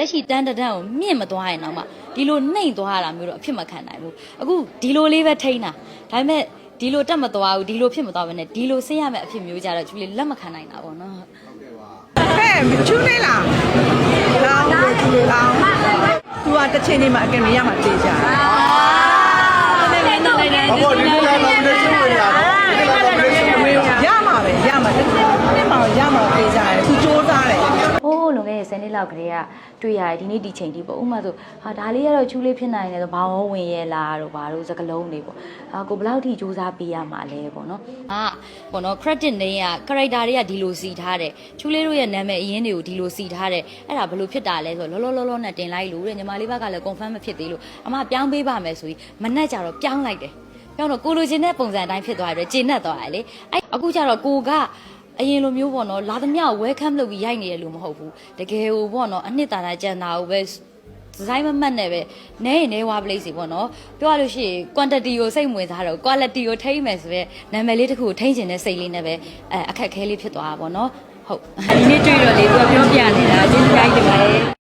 လက်ရှိတန်းတန်းကိုမြင့်မသွားရင်တော့မှဒီလိုနှိမ့်သွားရတာမျိုးတော့အဖြစ်မခံနိုင်ဘူးအခုဒီလိုလေးပဲထိန်းတာဒါပေမဲ့ဒီလိုတက်မသွားဘူးဒီလိုဖြစ်မသွားဘဲနဲ့ဒီလိုဆင်းရမယ့်အဖြစ်မျိုးကြတော့ကျူလေးလက်မခံနိုင်တာပေါ့နော်ဟဲ့ချူးနေလားလောင်းကိုချူးလောင်းသူကတစ်ချိန်နေမှာအကယ်မရမှာတေးကြတယ်မင်းတို့လည်းဘာလို့ဒီလိုလာလို့လက်ချင်းဝင်ရတော့ရမှာပဲရမှာတစ်နေ့မှရမှာတေးကြတယ်သူစူးစားတယ်ဟိုးလွန်ခဲ့တဲ့10နှစ်လောက်ကလေးကတွေ့ရတယ်ဒီနေ့ဒီချိန်ထိပေါ့ဥပမာဆိုဟာဒါလေးကတော့ချူလေးဖြစ်နိုင်တယ်ဆိုဘောင်းဝင်ရဲလားတို့ဘာလို့စကလုံးတွေပေါ့ဟာကိုဘယ်လောက်ထိစူးစမ်းပေးရမှာလဲပေါ့နော်ပေါ့နော် credit နေက character တွေကဒီလိုစီထားတယ်ချူလေးတို့ရဲ့နာမည်အရင်းတွေကိုဒီလိုစီထားတယ်အဲ့ဒါဘယ်လိုဖြစ်တာလဲဆိုတော့လောနဲ့တင်လိုက်လို့တဲ့ညီမလေးဘက်ကလည်း confirm မဖြစ်သေးလို့အမပြောင်းပေးပါမယ်ဆိုပြီးမနဲ့ကြတော့ပြောင်းလိုက်တယ်ပြောင်းတော့ကိုလိုချင်တဲ့ပုံစံအတိုင်းဖြစ်သွားတယ်ကျေနပ်သွားတယ်လေအဲ့အခုကျတော့ကိုကအရင်လိုမျိုးပေါ့နော်လာသမျှ welcome လုပ်ပြီးရိုက်နေရလို့မဟုတ်ဘူးတကယ်ကိုပေါ့နော်အနှစ်သာရကြံတာကိုပဲဒီဇိုင်းမမှတ်နဲ့ပဲနဲရင်နဲဝါပလေးစီပေါ့နော်ပြောရလို့ရှိရင် quantity ကိုစိတ်ဝင်စားတော့ quality ကိုထိမ့်မယ်ဆိုတော့နာမည်လေးတစ်ခုကိုထိမ့်ချင်တဲ့စိတ်လေးနဲ့ပဲအခက်ခဲလေးဖြစ်သွားတာပေါ့နော်ဟုတ်ဒီနေ့တွေ့တော့လေသူကပြောပြနေတာကျေးဇူးများကြီးတင်ပါတယ်